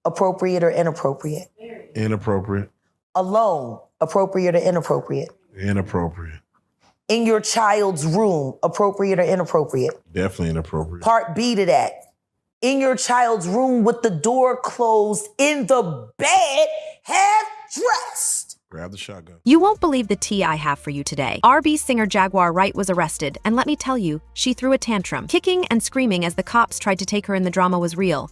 appropriate or inappropriate? Inappropriate. Alone, appropriate or inappropriate? Inappropriate. In your child's room, appropriate or inappropriate? Definitely inappropriate. Part B to that. In your child's room with the door closed, in the bed, half dressed. Grab the shotgun. You won't believe the tea I have for you today. R&B singer Jaguar Wright was arrested, and let me tell you, she threw a tantrum. Kicking and screaming as the cops tried to take her in the drama was real.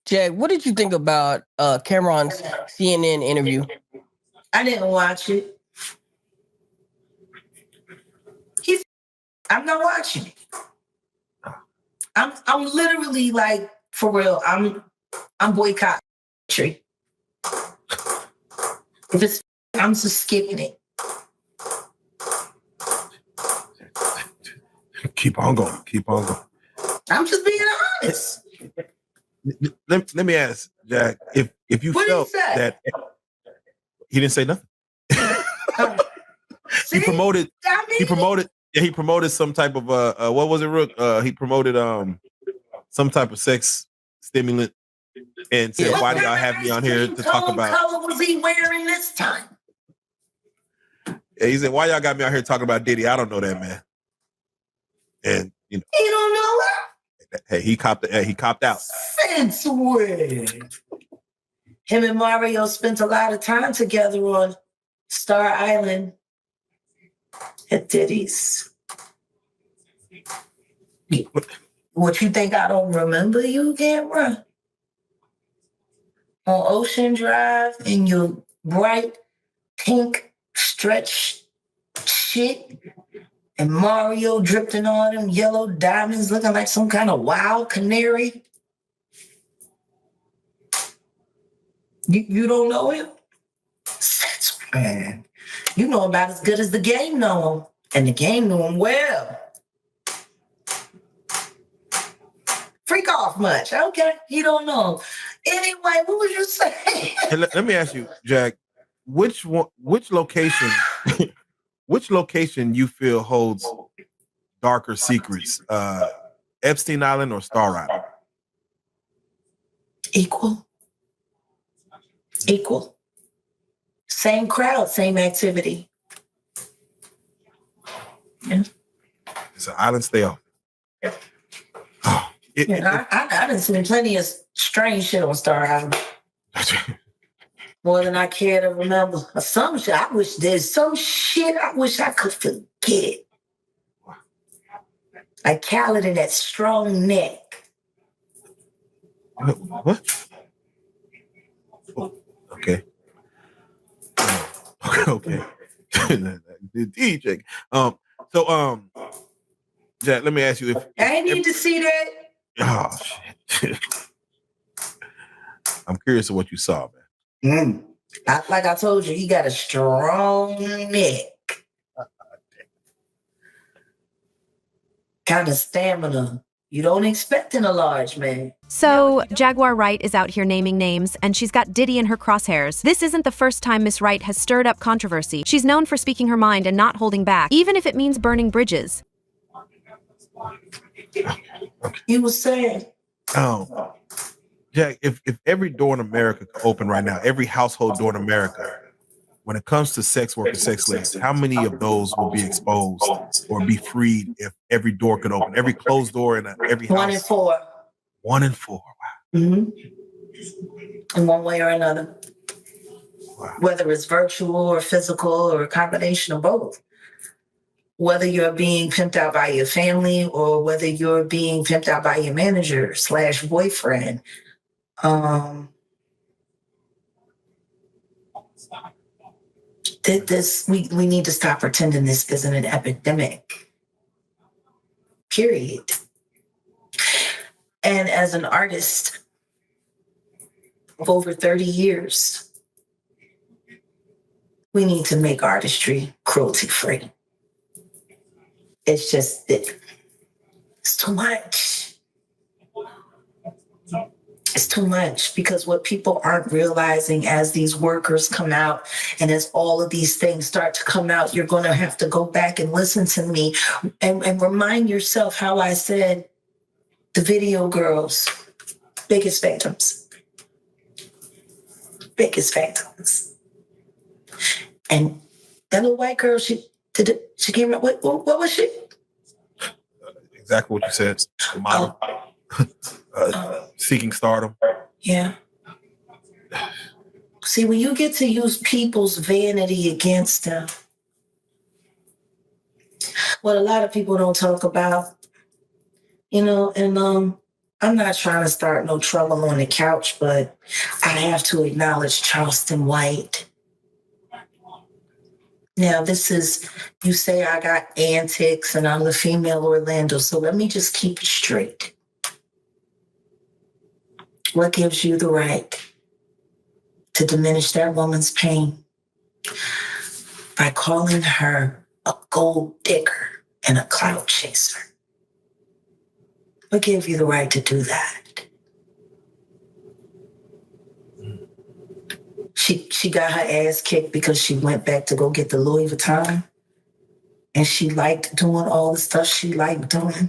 Jag, what did you think about Cameron's CNN interview? I didn't watch it. I'm not watching it. I'm literally like, for real, I'm boycotting. If it's, I'm just skipping it. Keep on going. Keep on going. I'm just being honest. Let me ask, Jack, if you What did he felt say? that he didn't say nothing. See? He promoted some type of what was it, Rook? He promoted some type of sex stimulant and said, why do y'all have me on here to talk about? What color was he wearing this time? Yeah, he said, why y'all got me out here talking about Diddy? I don't know that man. And you don't know that? Hey, he copped out. Since when? Him and Mario spent a lot of time together on Star Island at Diddy's. What you think I don't remember you, Camera? On Ocean Drive in your bright pink stretch shit and Mario dripped in all them yellow diamonds looking like some kind of wild canary. You don't know him? Since when? You know about as good as the game know him. And the game knew him well. Freak off much. Okay, you don't know. Anyway, what was you saying? And let me ask you, Jack, which location you feel holds darker secrets? Epstein Island or Star Island? Equal. Same crowd, same activity. Yeah. It's an island stay off. Yeah. Oh, I done seen plenty of strange shit on Star Island. More than I care to remember. Some shit, I wish there's some shit I wish I could forget. Like Khaled and that strong neck. What? Okay. Okay. The DJ. So Jack, let me ask you if I need to see that. Oh shit. I'm curious of what you saw, man. Like I told you, he got a strong neck. Kind of stamina you don't expect in a large man. So, Jaguar Wright is out here naming names, and she's got Diddy in her crosshairs. This isn't the first time Miss Wright has stirred up controversy. She's known for speaking her mind and not holding back, even if it means burning bridges. You were saying? Oh, Jack, if every door in America could open right now, every household door in America, when it comes to sex workers, sex slaves, how many of those will be exposed or be freed if every door could open? Every closed door in every house? 1 in 4. 1 in 4. Wow. Mm-hmm. In one way or another. Wow. Whether it's virtual or physical or a combination of both. Whether you're being pimped out by your family or whether you're being pimped out by your manager / boyfriend. We need to stop pretending this isn't an epidemic. Period. And as an artist of over 30 years, we need to make artistry cruelty-free. It's just, it's too much. It's too much because what people aren't realizing as these workers come out and as all of these things start to come out, you're going to have to go back and listen to me and remind yourself how I said the video girls Biggest victims. Biggest victims. And that little white girl, she came up, what was she? Exactly what you said. Model. Seeking stardom. Yeah. See, when you get to use people's vanity against them, what a lot of people don't talk about, and I'm not trying to start no trouble on the couch, but I have to acknowledge Charleston White. Now, this is, you say I got antics and I'm the female Orlando, so let me just keep it straight. What gives you the right to diminish that woman's pain by calling her a gold digger and a clout chaser? What gave you the right to do that? She got her ass kicked because she went back to go get the Louis Vuitton, and she liked doing all the stuff she liked doing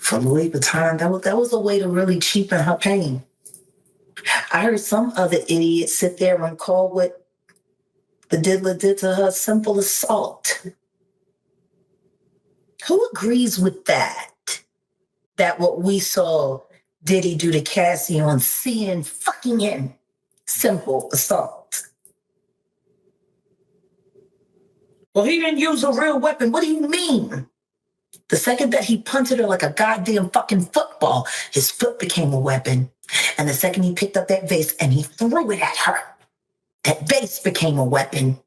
for Louis Vuitton. That was a way to really cheapen her pain. I heard some other idiot sit there and call what the diddler did to her simple assault. Who agrees with that? That what we saw Diddy do to Cassie on CNN fucking in simple assault. Well, he didn't use a real weapon. What do you mean? The second that he punted her like a goddamn fucking football, his foot became a weapon. And the second he picked up that vase and he threw it at her, that vase became a weapon.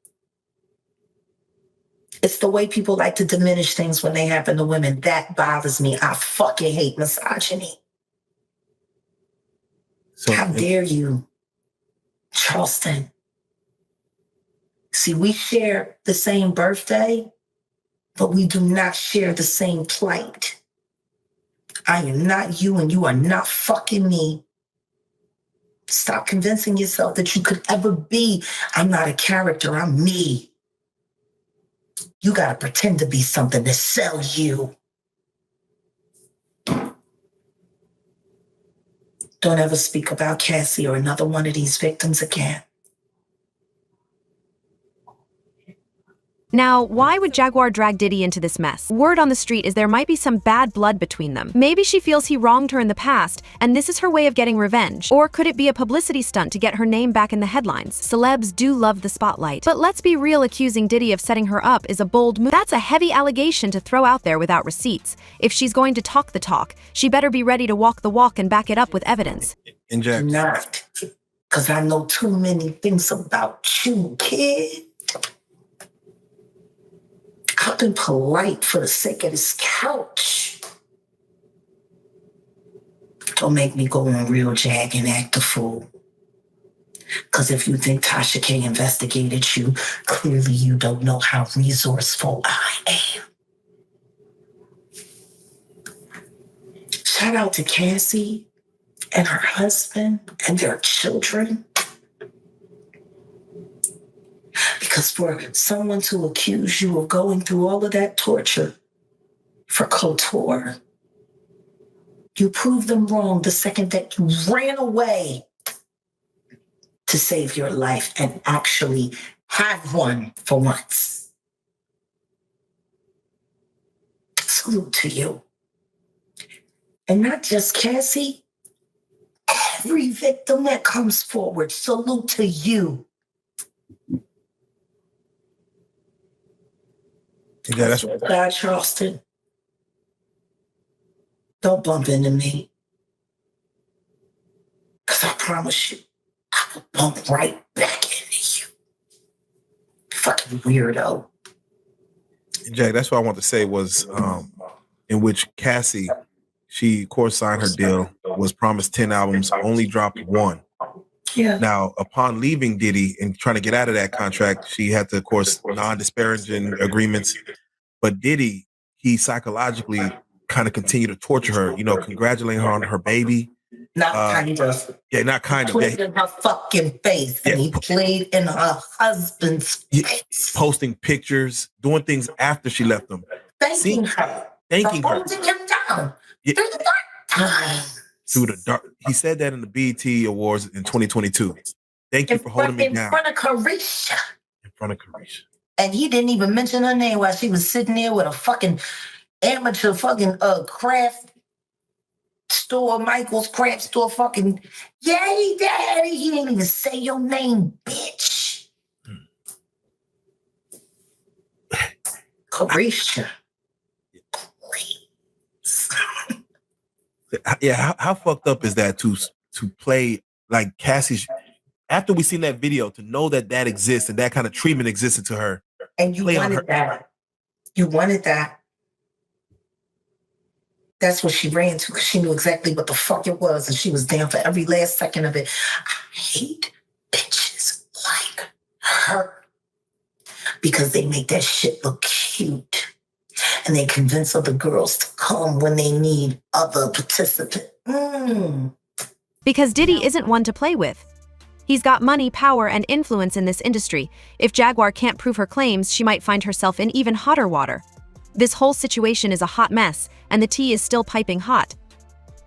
It's the way people like to diminish things when they happen to women. That bothers me. I fucking hate misogyny. So, how dare you, Charleston? See, we share the same birthday, but we do not share the same plight. I am not you and you are not fucking me. Stop convincing yourself that you could ever be. I'm not a character, I'm me. You gotta pretend to be something to sell you. Don't ever speak about Cassie or another one of these victims again. Now, why would Jaguar drag Diddy into this mess? Word on the street is there might be some bad blood between them. Maybe she feels he wronged her in the past, and this is her way of getting revenge. Or could it be a publicity stunt to get her name back in the headlines? Celebs do love the spotlight. But let's be real, accusing Diddy of setting her up is a bold move. That's a heavy allegation to throw out there without receipts. If she's going to talk the talk, she better be ready to walk the walk and back it up with evidence. Inject. Not, because I know too many things about you, kid. I've been polite for the sake of this couch. Don't make me go on Real Jag and act a fool. Because if you think Tasha K investigated you, clearly you don't know how resourceful I am. Shout out to Cassie and her husband and their children. Because for someone to accuse you of going through all of that torture for couture, you proved them wrong the second that you ran away to save your life and actually have one for once. Salute to you. And not just Cassie, every victim that comes forward, salute to you. Yeah, that's right. God, Charleston, don't bump into me. Because I promise you, I will bump right back into you. Fucking weirdo. Jack, that's what I want to say was in which Cassie, she of course signed her deal, was promised 10 albums, only dropped one. Yeah. Now, upon leaving Diddy and trying to get out of that contract, she had to, of course, non-disparaging agreements. But Diddy, he psychologically kind of continued to torture her, congratulating her on her baby. Not kind of. Yeah, not kind of. Played in her fucking face. And he played in her husband's face. Posting pictures, doing things after she left him. Thanking her. Thanking her. Holding him down. Yeah. 3 times. through the dark. He said that in the BET Awards in 2022. Thank you for holding me down. In front of Carisha. In front of Carisha. And he didn't even mention her name while she was sitting there with a fucking amateur fucking craft store, Michael's craft store fucking, yay, daddy. He didn't even say your name, bitch. Carisha. Yeah, how fucked up is that to play like Cassie's after we seen that video, to know that exists and that kind of treatment existed to her. And you wanted that. You wanted that. That's what she ran to because she knew exactly what the fuck it was and she was down for every last second of it. I hate bitches like her because they make that shit look cute and they convince other girls to come when they need other participants. Because Diddy isn't one to play with. He's got money, power, and influence in this industry. If Jaguar can't prove her claims, she might find herself in even hotter water. This whole situation is a hot mess, and the tea is still piping hot.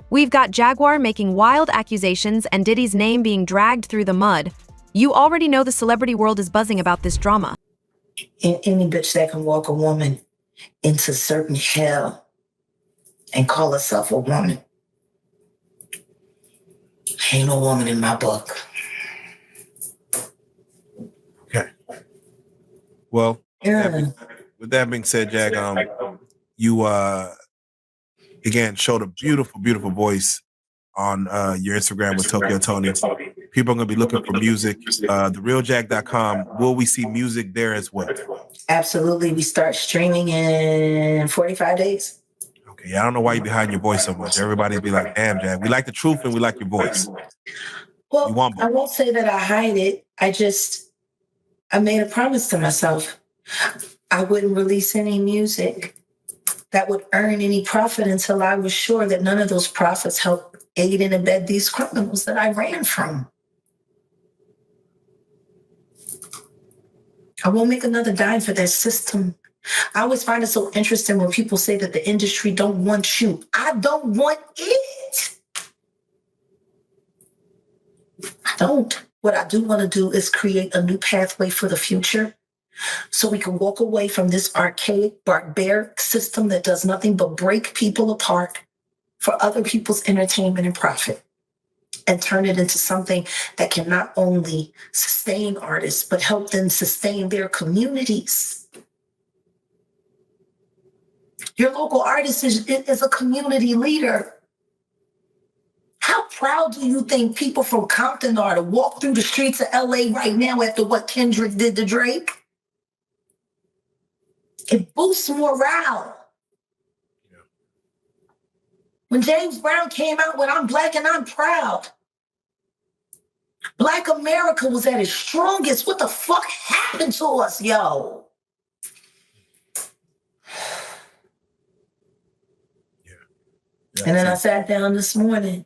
We've got Jaguar making wild accusations and Diddy's name being dragged through the mud. You already know the celebrity world is buzzing about this drama. Any bitch that can walk a woman into certain hell and call herself a woman ain't no woman in my book. Okay. Well, with that being said, Jag, you again showed a beautiful, beautiful voice on your Instagram with Tokyo Tony. People are going to be looking for music. TheRealJag.com. Will we see music there as well? Absolutely. We start streaming in 45 days. Okay. I don't know why you're behind your voice so much. Everybody's be like, damn, Jag, we like the truth and we like your voice. Well, I won't say that I hide it. I made a promise to myself. I wouldn't release any music that would earn any profit until I was sure that none of those profits helped aid and abet these criminals that I ran from. I won't make another dime for that system. I always find it so interesting when people say that the industry don't want you. I don't want it. I don't. What I do want to do is create a new pathway for the future so we can walk away from this archaic, barbaric system that does nothing but break people apart for other people's entertainment and profit, and turn it into something that can not only sustain artists, but help them sustain their communities. Your local artist is a community leader. How proud do you think people from Compton are to walk through the streets of LA right now after what Kendrick did to Drake? It boosts morale. When James Brown came out with I'm Black and I'm Proud, Black America was at its strongest. What the fuck happened to us, yo? Yeah. And then I sat down this morning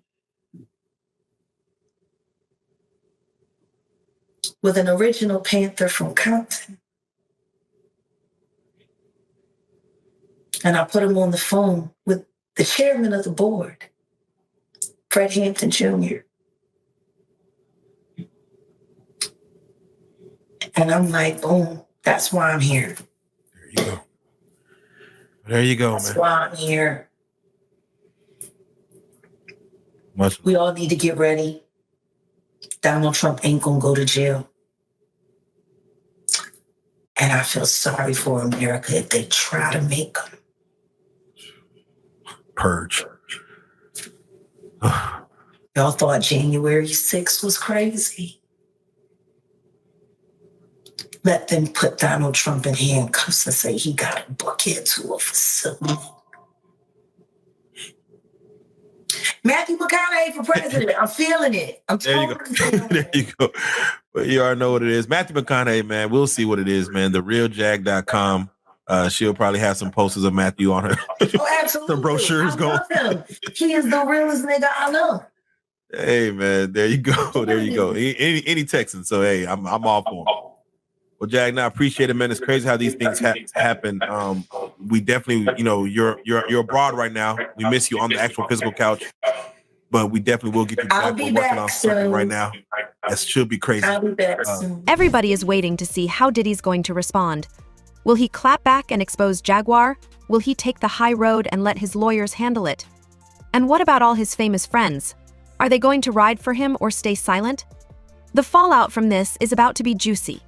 with an original Panther from Compton. And I put him on the phone with the chairman of the board, Fred Hampton Jr. And I'm like, boom, that's why I'm here. There you go. There you go, that's man. That's why I'm here. We all need to get ready. Donald Trump ain't gonna go to jail. And I feel sorry for America if they try to make him. Purge. Y'all thought January 6th was crazy. Let them put Donald Trump in handcuffs and say he got to book into a facility. Matthew McConaughey for president. I'm feeling it. There you go. There you go. Well, you already know what it is. Matthew McConaughey, man. We'll see what it is, man. TheRealJag.com. She'll probably have some posters of Matthew on her. Oh, absolutely. Some brochures going. He is the realest nigga I know. Hey, man. There you go. There you go. Any Texan. So, hey, I'm all for him. Well, Jag, I appreciate it, man. It's crazy how these things happen. We definitely, you're abroad right now. We miss you on the actual physical couch. but we definitely will get you I'll back. be We're working back on something soon. right now. That should be crazy. I'll be back soon. Everybody is waiting to see how Diddy's going to respond. Will he clap back and expose Jaguar? Will he take the high road and let his lawyers handle it? And what about all his famous friends? Are they going to ride for him or stay silent? The fallout from this is about to be juicy.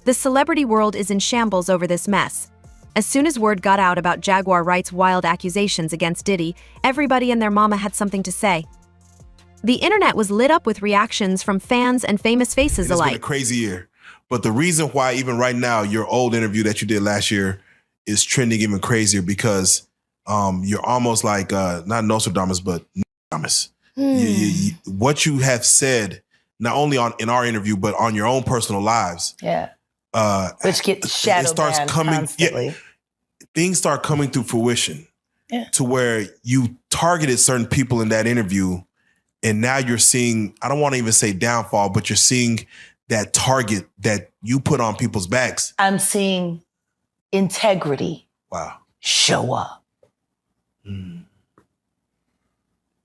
The celebrity world is in shambles over this mess. As soon as word got out about Jaguar Wright's wild accusations against Diddy, everybody and their mama had something to say. The internet was lit up with reactions from fans and famous faces It's alike. been a crazy year. But the reason why even right now, your old interview that you did last year is trending even crazier because you're almost like, not Nostradamus, but Nostradamus. What you have said, not only in our interview, but on your own personal lives. Yeah. Which gets shadow banned constantly. Yeah, things start coming to fruition to where you targeted certain people in that interview, and now you're seeing, I don't want to even say downfall, but you're seeing that target that you put on people's backs. I'm seeing integrity show up.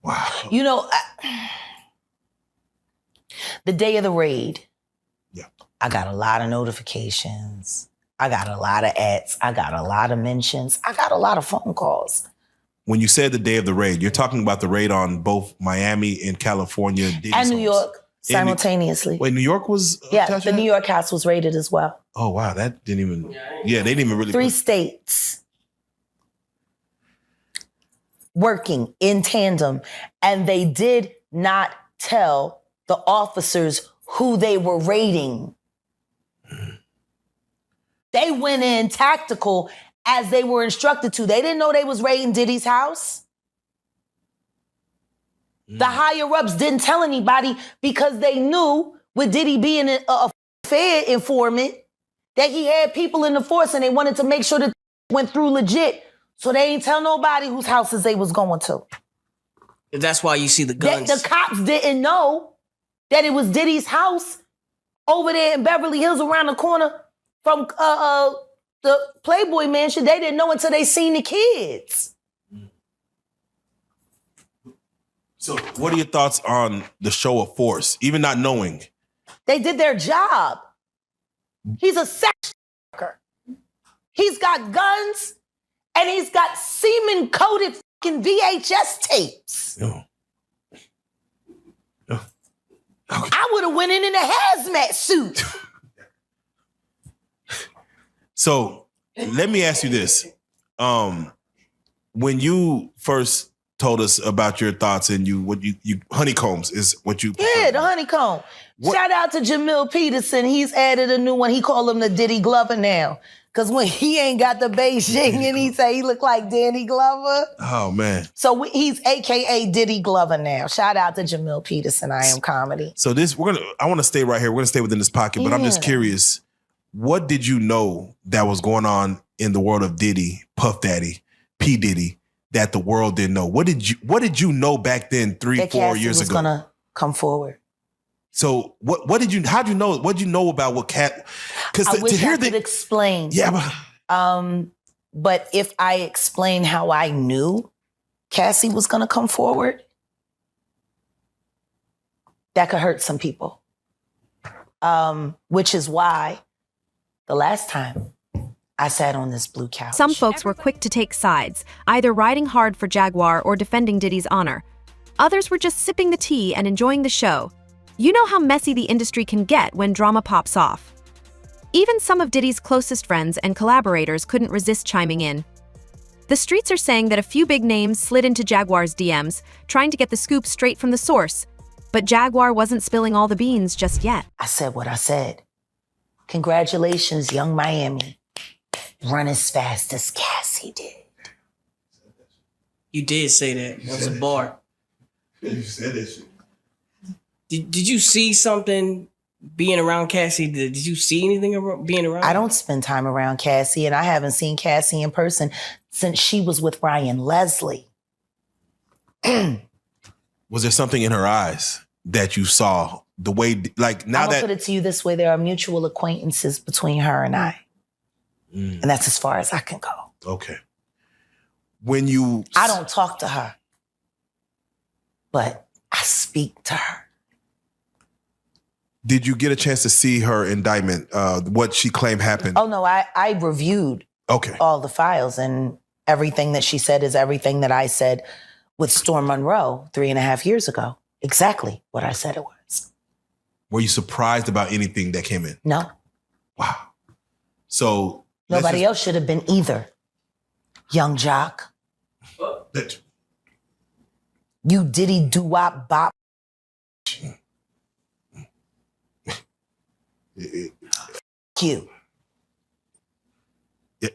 Wow. You know, the day of the raid, I got a lot of notifications. I got a lot of ads. I got a lot of mentions. I got a lot of phone calls. When you said the day of the raid, you're talking about the raid on both Miami and California. And New York simultaneously. Wait, New York was attached? The New York house was raided as well. Oh, wow. That didn't even, they didn't even really. 3 states working in tandem. And they did not tell the officers who they were raiding. They went in tactical as they were instructed to. They didn't know they was raiding Diddy's house. The higher-ups didn't tell anybody because they knew, with Diddy being a Fed informant, that he had people in the force and they wanted to make sure that went through legit. So they ain't tell nobody whose houses they was going to. That's why you see the guns. The cops didn't know that it was Diddy's house over there in Beverly Hills around the corner from the Playboy Mansion. They didn't know until they seen the kids. So what are your thoughts on the show of force, even not knowing? They did their job. He's a sex worker. He's got guns and he's got semen-coated fucking VHS tapes. I would have went in a hazmat suit. So let me ask you this. When you first told us about your thoughts and you honeycombs is what you Yeah, the honeycomb. Shout out to Jamil Peterson. He's added a new one. He call him the Diddy Glover now. Because when he ain't got the Beijing and he say he look like Danny Glover. Oh, man. So he's AKA Diddy Glover now. Shout out to Jamil Peterson, I Am Comedy. So I want to stay right here. We're going to stay within this pocket, but I'm just curious. What did you know that was going on in the world of Diddy, Puff Daddy, P. Diddy, that the world didn't know? What did you know back then, 3-4 years ago? That gonna come forward. So how'd you know? What'd you know about what Cat? Because I wish to hear I could explain. Yeah, but if I explain how I knew Cassie was gonna come forward, that could hurt some people. Which is why the last time I sat on this blue couch. Some folks were quick to take sides, either riding hard for Jaguar or defending Diddy's honor. Others were just sipping the tea and enjoying the show. You know how messy the industry can get when drama pops off. Even some of Diddy's closest friends and collaborators couldn't resist chiming in. The streets are saying that a few big names slid into Jaguar's DMs, trying to get the scoop straight from the source. But Jaguar wasn't spilling all the beans just yet. I said what I said. Congratulations, Young Miami. Run as fast as Cassie did. You did say that. That was a bar. You said that shit. Did you see something being around Cassie? Did you see anything being around? I don't spend time around Cassie, and I haven't seen Cassie in person since she was with Ryan Leslie. Was there something in her eyes that you saw? The way, like now I'll put it to you this way: there are mutual acquaintances between her and I, and that's as far as I can go. Okay. When you, I don't talk to her, but I speak to her. Did you get a chance to see her indictment, what she claimed happened? Oh, no, I reviewed all the files, and everything that she said is everything that I said with Storm Monroe 3.5 years ago. Exactly what I said it was. Were you surprised about anything that came in? No. Wow. So nobody else should have been either. Young jock. You Diddy doo-wop bop. You.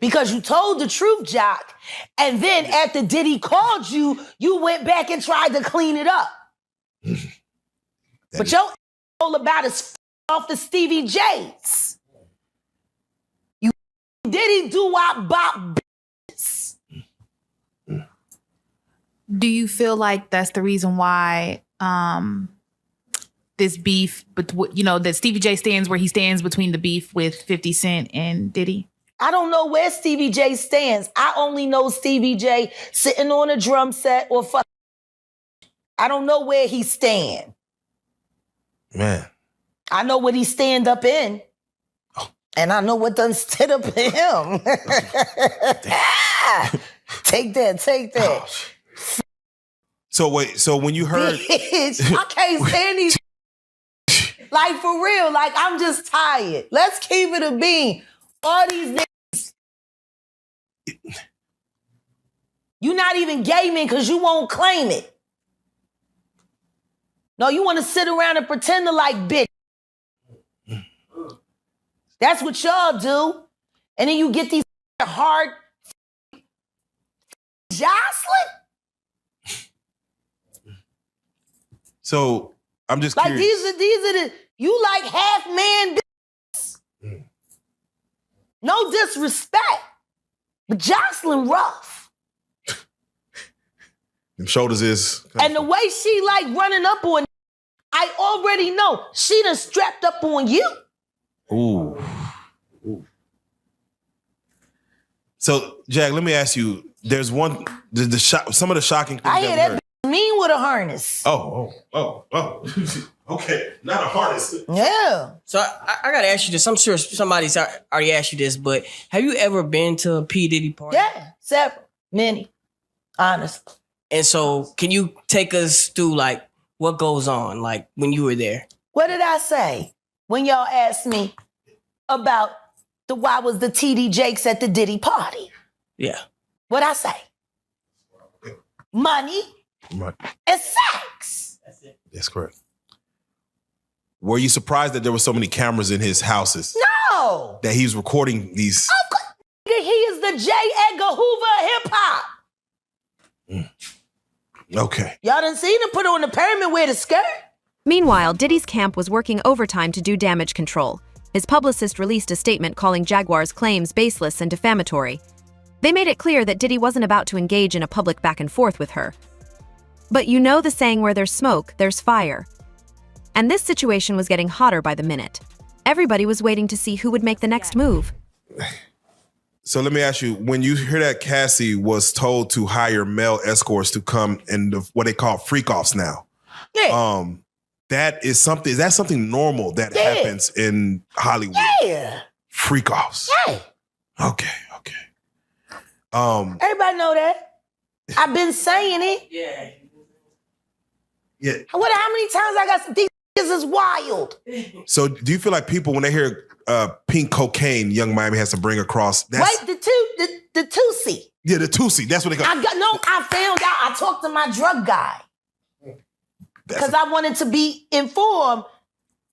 Because you told the truth, Jock, and then after Diddy called you, you went back and tried to clean it up. But your all about is off the Stevie J's. You Diddy doo-wop bop bitches. Do you feel like that's the reason why this beef, but that Stevie J stands where he stands between the beef with 50 Cent and Diddy? I don't know where Stevie J stands. I only know Stevie J sitting on a drum set or fuck. I don't know where he stand. Man. I know what he stand up in. Oh. And I know what done stood up in him. Take that. Oh. So wait, so when you heard... Bitch, I can't stand these... Like, for real, like, I'm just tired. Let's keep it a bean. All these niggas. You not even gaming because you won't claim it. No, you want to sit around and pretend to like bitch. That's what y'all do. And then you get these hard jostling. So I'm just like curious. these are the you like half man bitches. No disrespect, but jostling rough. Them shoulders is. And the way she like running up on, I already know she done strapped up on you. Ooh. So, Jack, let me ask you. There's one. Some of the shocking things I hear that mean with a harness. Oh. Okay, not a harness. Yeah. So I gotta ask you this. I'm sure somebody's already asked you this, but have you ever been to a P. Diddy party? Yeah, several, many, honestly. And so, can you take us through like what goes on, like when you were there? What did I say when y'all asked me about why was the TD Jakes at the Diddy party? Yeah. What'd I say? Money and sex. That's correct. Were you surprised that there were so many cameras in his houses? No. That he was recording these? Of course. He is the J. Edgar Hoover of hip-hop. Okay. Y'all done seen him put on the pyramid with a skirt? Meanwhile, Diddy's camp was working overtime to do damage control. His publicist released a statement calling Jaguar's claims baseless and defamatory. They made it clear that Diddy wasn't about to engage in a public back and forth with her. But you know the saying, where there's smoke, there's fire. And this situation was getting hotter by the minute. Everybody was waiting to see who would make the next move. So let me ask you, when you hear that Cassie was told to hire male escorts to come in what they call freak-offs now, is that something normal that happens in Hollywood? Yeah. Freak-offs. Yeah. Okay. Everybody know that. I've been saying it. Yeah. How many times I got these is wild. So do you feel like people, when they hear pink cocaine, Young Miami has to bring across? Wait, the Tusi. Yeah, the Tusi. That's what they call it. I found out. I talked to my drug guy. Because I wanted to be informed.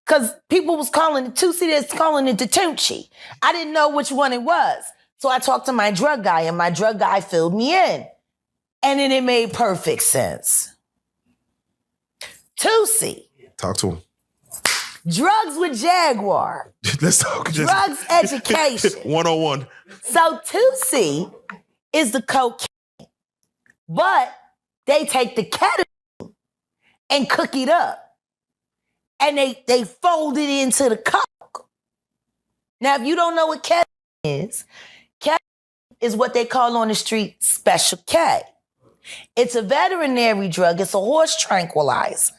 Because people was calling it Tusi, that's calling it the Tunchi. I didn't know which one it was. So I talked to my drug guy, and my drug guy filled me in. And then it made perfect sense. Tusi. Talk to him. Drugs with Jaguar. Let's talk. Drugs education. 101. So Tusi is the cocaine, but they take the ketamine and cook it up. And they fold it into the coke. Now, if you don't know what ketamine is what they call on the street Special K. It's a veterinary drug. It's a horse tranquilizer.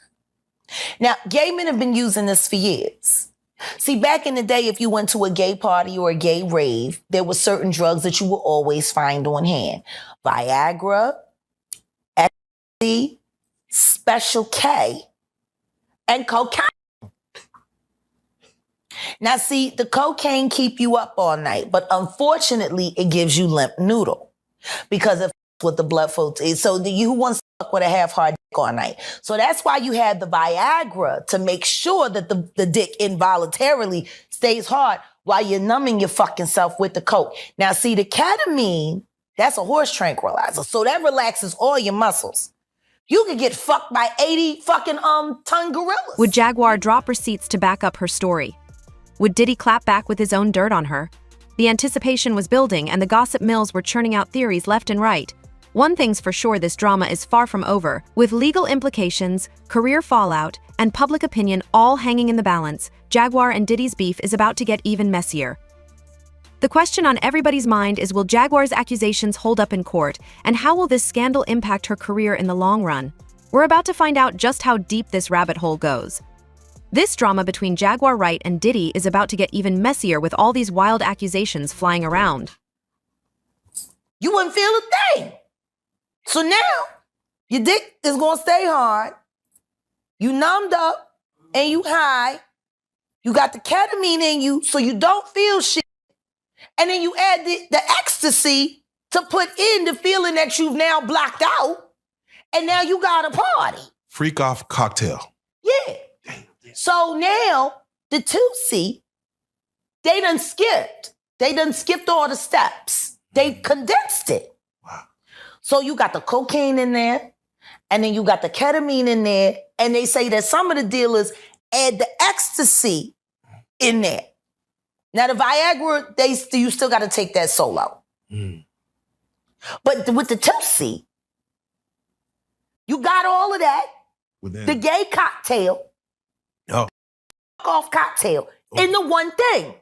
Now, gay men have been using this for years. See, back in the day, if you went to a gay party or a gay rave, there were certain drugs that you would always find on hand. Viagra, ecstasy, Special K, and cocaine. Now, see, the cocaine keep you up all night, but unfortunately, it gives you limp noodle because of what the blood flow is. So you wants to fuck with a half-hard dick all night. So that's why you have the Viagra, to make sure that the dick involuntarily stays hard while you're numbing your fucking self with the coke. Now, see, the ketamine, that's a horse tranquilizer. So that relaxes all your muscles. You could get fucked by 80 fucking ton gorillas. Would Jaguar drop receipts to back up her story? Would Diddy clap back with his own dirt on her? The anticipation was building and the gossip mills were churning out theories left and right. One thing's for sure, this drama is far from over. With legal implications, career fallout, and public opinion all hanging in the balance, Jaguar and Diddy's beef is about to get even messier. The question on everybody's mind is, will Jaguar's accusations hold up in court, and how will this scandal impact her career in the long run? We're about to find out just how deep this rabbit hole goes. This drama between Jaguar Wright and Diddy is about to get even messier with all these wild accusations flying around. You wouldn't feel a thing. So now, your dick is gonna stay hard. You numbed up and you high. You got the ketamine in you, so you don't feel shit. And then you add the ecstasy to put in the feeling that you've now blocked out. And now you got a party. Freak off cocktail. Yeah. So now, the Tootsie, they done skipped. They done skipped all the steps. They condensed it. Wow. So you got the cocaine in there, and then you got the ketamine in there, and they say that some of the dealers add the ecstasy in there. Now, the Viagra, you still got to take that solo. But with the Tootsie, you got all of that. The gay cocktail. Oh. Off cocktail in the one thing.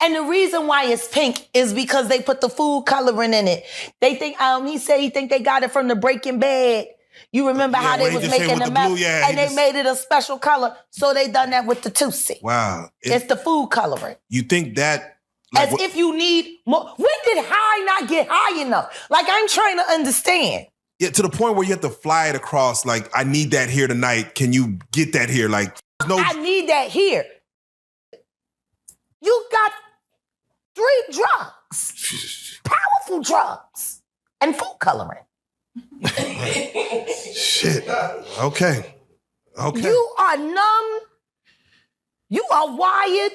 And the reason why it's pink is because they put the food coloring in it. They think, he said he think they got it from the Breaking Bad. You remember how they was making the meth, and they made it a special color, so they done that with the Tootsie. Wow. It's the food coloring. You think that... As if you need more. When did high not get high enough? Like, I'm trying to understand. Yeah, to the point where you have to fly it across, like, I need that here tonight. Can you get that here? Like, no... I need that here. You got 3 drugs. Powerful drugs. And food coloring. Shit. Okay. You are numb. You are wired.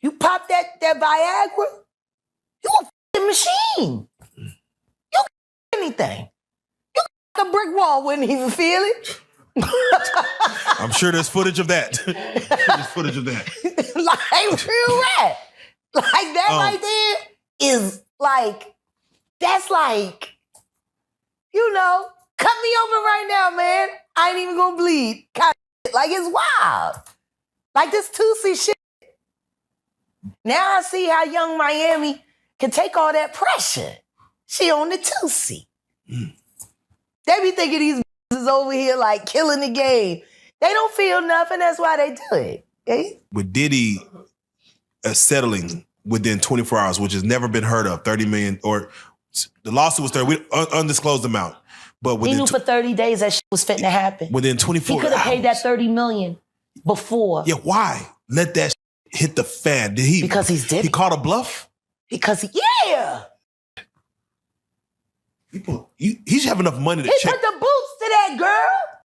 You pop that Viagra. You a f***ing machine. You can anything. You a brick wall, wouldn't even feel it. I'm sure there's footage of that. Like real rap. Like that right there is like, that's like, you know, cut me open right now, man. I ain't even gonna bleed. Like, it's wild. Like this Tootsie shit. Now I see how Young Miami can take all that pressure. She on the Tootsie. They be thinking these is over here like killing the game. They don't feel nothing. That's why they do it. Okay? With Diddy settling within 24 hours, which has never been heard of, 30 million, or the lawsuit was 30, undisclosed amount. But he knew for 30 days that shit was fitting to happen. Within 24 hours. He could have paid that 30 million before. Yeah, why? Let that hit the fan. Did he? Because he's Diddy. He called a bluff? Because yeah. He should have enough money to he check. Put the boots to that girl.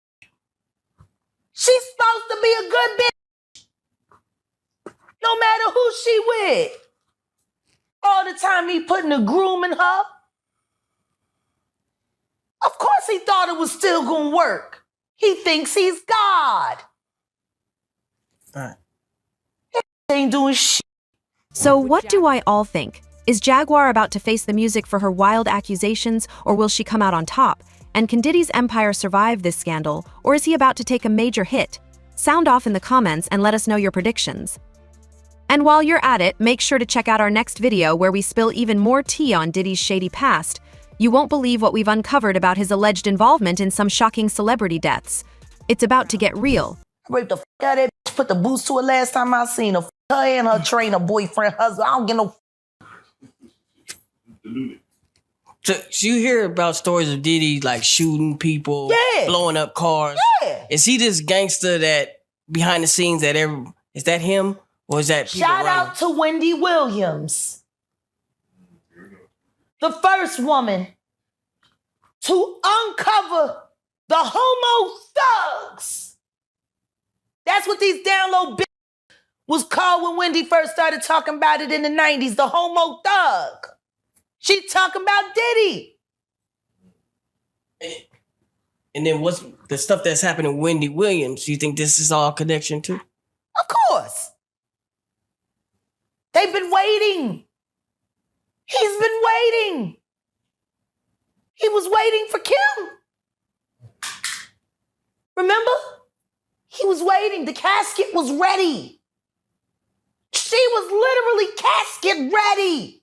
She's supposed to be a good bitch. No matter who she with. All the time he putting a groom in her. Of course he thought it was still gonna work. He thinks he's God. All right. He ain't doing shit. So what do I all think? Is Jaguar about to face the music for her wild accusations, or will she come out on top? And can Diddy's empire survive this scandal, or is he about to take a major hit? Sound off in the comments and let us know your predictions. And while you're at it, make sure to check out our next video where we spill even more tea on Diddy's shady past. You won't believe what we've uncovered about his alleged involvement in some shocking celebrity deaths. It's about to get real. I raped the fuck out of that bitch, put the boots to her last time I seen her. Her and her trainer, boyfriend, husband. I don't get no. So you hear about stories of Diddy like shooting people, blowing up cars. Yeah. Is he this gangster that behind the scenes that is that him or is that people Shout running? out to Wendy Williams, the first woman to uncover the homo thugs. That's what these down low bitches was called when Wendy first started talking about it in the 90s, the homo thug. She talking about Diddy. And then what's the stuff that's happening to Wendy Williams? You think this is all connection to? Of course. They've been waiting. He's been waiting. He was waiting for Kim. Remember? He was waiting. The casket was ready. She was literally casket ready.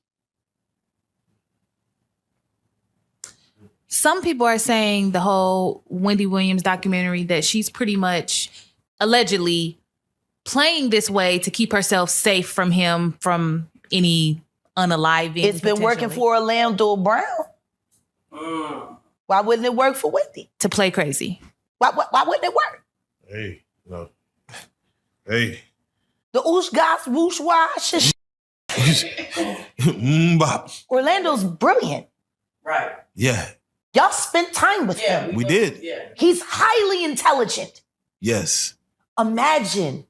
Some people are saying the whole Wendy Williams documentary that she's pretty much allegedly playing this way to keep herself safe from him, from any unaliving. It's been working for Orlando Brown. Why wouldn't it work for Wendy? To play crazy. Why wouldn't it work? Hey, no. Hey. The oosh goss, whoosh wash. Bop. Orlando's brilliant. Right. Yeah. Y'all spent time with him. We did. Yeah. He's highly intelligent. Yes. Imagine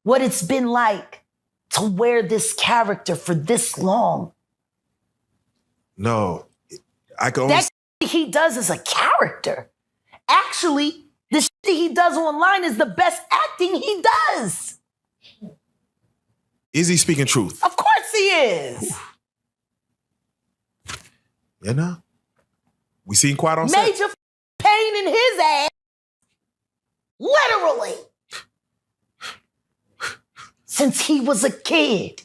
what it's been like to wear this character for this long. No. I can only... That shit he does is a character. Actually, the shit he does online is the best acting he does. Is he speaking truth? Of course he is. You know? We seen Quiet on set. Major pain in his ass. Literally. Since he was a kid.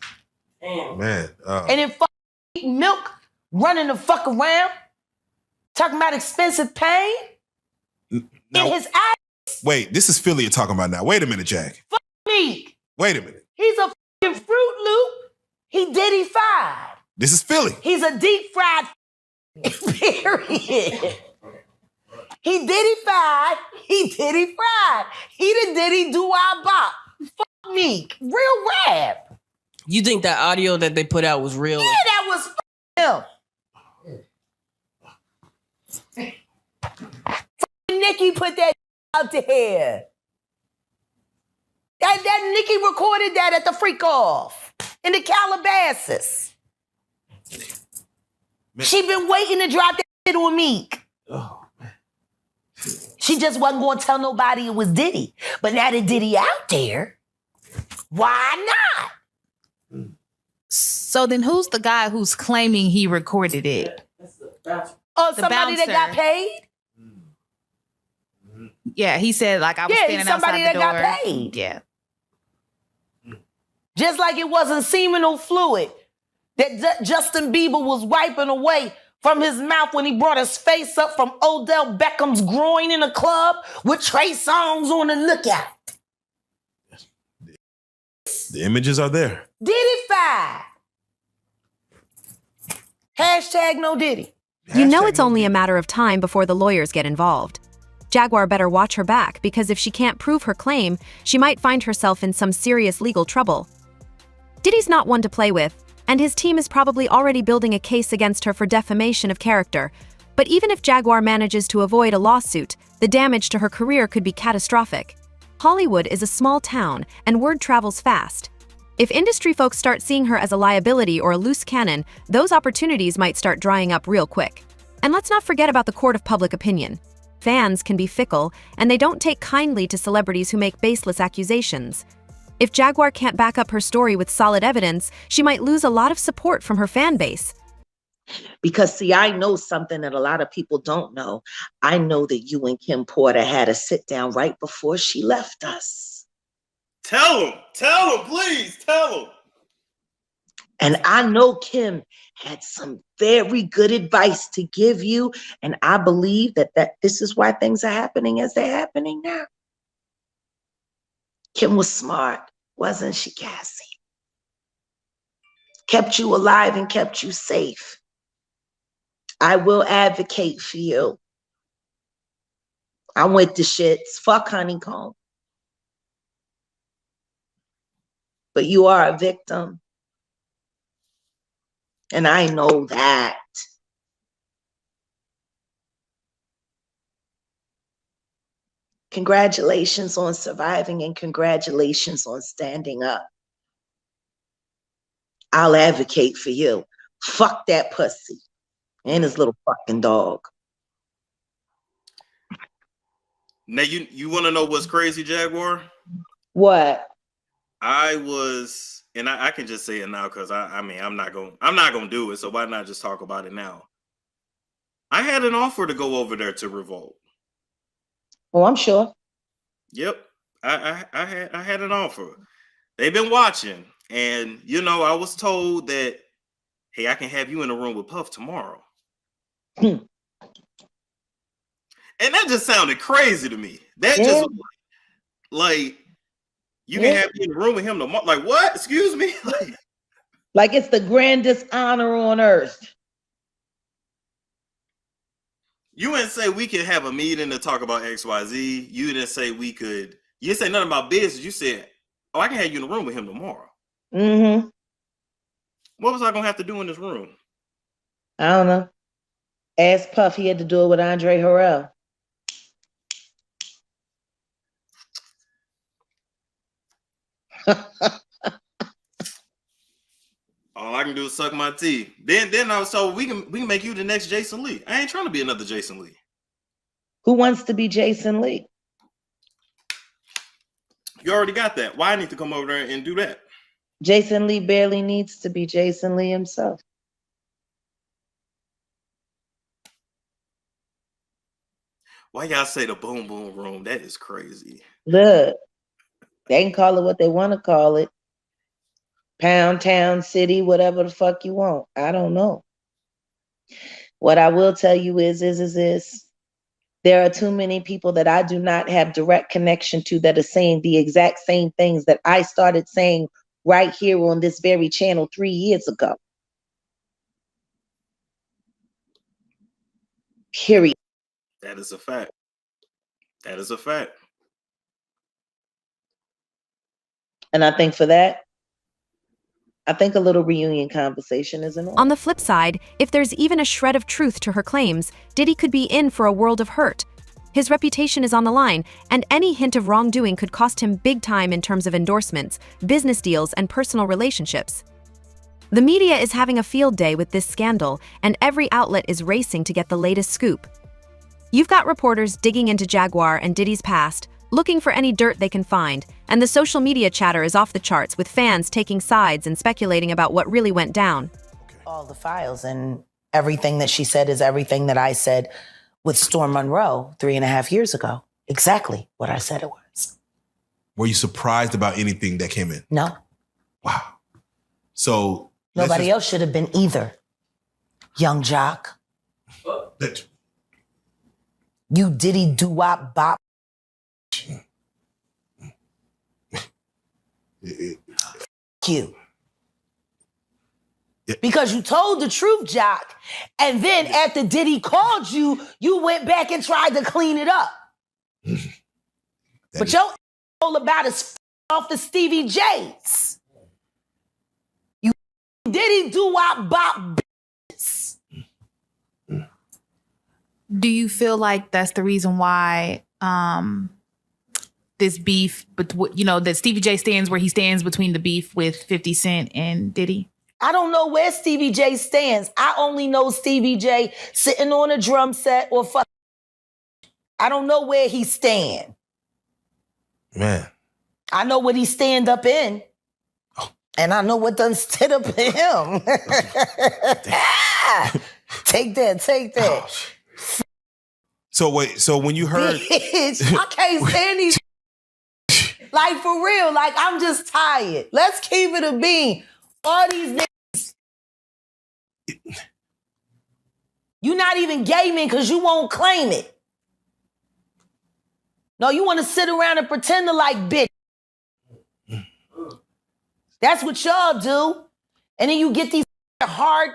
Man. And then eating milk, running the fuck around, talking about expensive pain Now, in his ass. wait, this is Philly you're talking about now. Wait a minute, Jack. Me. Wait a minute. He's a fucking Fruit Loop. He Diddy fried. This is Philly. He's a deep fried period. He Diddy fried. He Diddy fried. He the Diddy do I bop. Fuck me. Real rap. You think that audio that they put out was real? Yeah, that was him. Nicki put that out there. That Nicki recorded that at the freak off in the Calabasas. Man. She been waiting to drop that shit on Meek. Oh, man. She just wasn't going to tell nobody it was Diddy. But now that Diddy out there, why not? So then who's the guy who's claiming he recorded it? Oh, The somebody that got bouncer. paid? Yeah, he said like I was Yeah, standing somebody outside the door. that got paid. Yeah. Just like it wasn't seminal fluid that Justin Bieber was wiping away from his mouth when he brought his face up from Odell Beckham's groin in a club with Trey Songz on the lookout. The images are there. Diddy five. Hashtag no Diddy. You know Hashtag it's no only a Diddy. matter of time before the lawyers get involved. Jaguar better watch her back because if she can't prove her claim, she might find herself in some serious legal trouble. Diddy's not one to play with, and his team is probably already building a case against her for defamation of character. But even if Jaguar manages to avoid a lawsuit, the damage to her career could be catastrophic. Hollywood is a small town, and word travels fast. If industry folks start seeing her as a liability or a loose cannon, those opportunities might start drying up real quick. And let's not forget about the court of public opinion. Fans can be fickle, and they don't take kindly to celebrities who make baseless accusations. If Jaguar can't back up her story with solid evidence, she might lose a lot of support from her fan base. Because, see, I know something that a lot of people don't know. I know that you and Kim Porter had a sit down right before she left us. Tell him, please, tell him. And I know Kim had some very good advice to give you. And I believe that this is why things are happening as they're happening now. Kim was smart, wasn't she, Cassie? Kept you alive and kept you safe. I will advocate for you. I'm with the shits. Fuck Honeycomb. But you are a victim. And I know that. Congratulations on surviving and congratulations on standing up. I'll advocate for you. Fuck that pussy and his little fucking dog. Now you want to know what's crazy, Jaguar? What? I was, and I can just say it now because I'm not gonna do it. So why not just talk about it now? I had an offer to go over there to Revolt. Oh, I'm sure. Yep, I had an offer. They've been watching, and I was told that, hey, I can have you in a room with Puff tomorrow. And that just sounded crazy to me. That just like you can have me in the room with him tomorrow. Like what? Excuse me. Like it's the grandest honor on earth. You didn't say we could have a meeting to talk about XYZ. You didn't say we could. You didn't say nothing about business. You said, oh, I can have you in the room with him tomorrow. Mm-hmm. What was I going to have to do in this room? I don't know. Ask Puff. He had to do it with Andre Harrell. All I can do is suck my teeth. Then I was told we can make you the next Jason Lee. I ain't trying to be another Jason Lee. Who wants to be Jason Lee? You already got that. Why I need to come over there and do that? Jason Lee barely needs to be Jason Lee himself. Why y'all say the boom boom room? That is crazy. Look, they can call it what they want to call it. Pound, town, city, whatever the fuck you want. I don't know. What I will tell you is there are too many people that I do not have direct connection to that are saying the exact same things that I started saying right here on this very channel 3 years ago. Period. That is a fact. That is a fact. And I think for that, I think a little reunion conversation is in order. On the flip side, if there's even a shred of truth to her claims, Diddy could be in for a world of hurt. His reputation is on the line, and any hint of wrongdoing could cost him big time in terms of endorsements, business deals, and personal relationships. The media is having a field day with this scandal, and every outlet is racing to get the latest scoop. You've got reporters digging into Jaguar and Diddy's past, looking for any dirt they can find, and the social media chatter is off the charts with fans taking sides and speculating about what really went down. All the files, and everything that she said is everything that I said with Storm Monroe 3.5 years ago. Exactly what I said it was. Were you surprised about anything that came in? No. Wow. So nobody else should have been either. Young jock. You Diddy doo-wop bop. You. Yeah. Because you told the truth, Jock. And then after Diddy called you, you went back and tried to clean it up. But your all about is off the Stevie J's. You Diddy doo-wop bop business. Do you feel like that's the reason why this beef, but that Stevie J stands where he stands between the beef with 50 Cent and Diddy? I don't know where Stevie J stands. I only know Stevie J sitting on a drum set or fuck. I don't know where he stand. Man. I know what he stand up in. Oh. And I know what done stood up in him. Take that. Oh. So wait, so when you heard... Bitch, I can't stand these... Like, for real, like, I'm just tired. Let's keep it a bean. All these niggas You're not even gaming because you won't claim it. No, you want to sit around and pretend to like bitch. That's what y'all do. And then you get these hard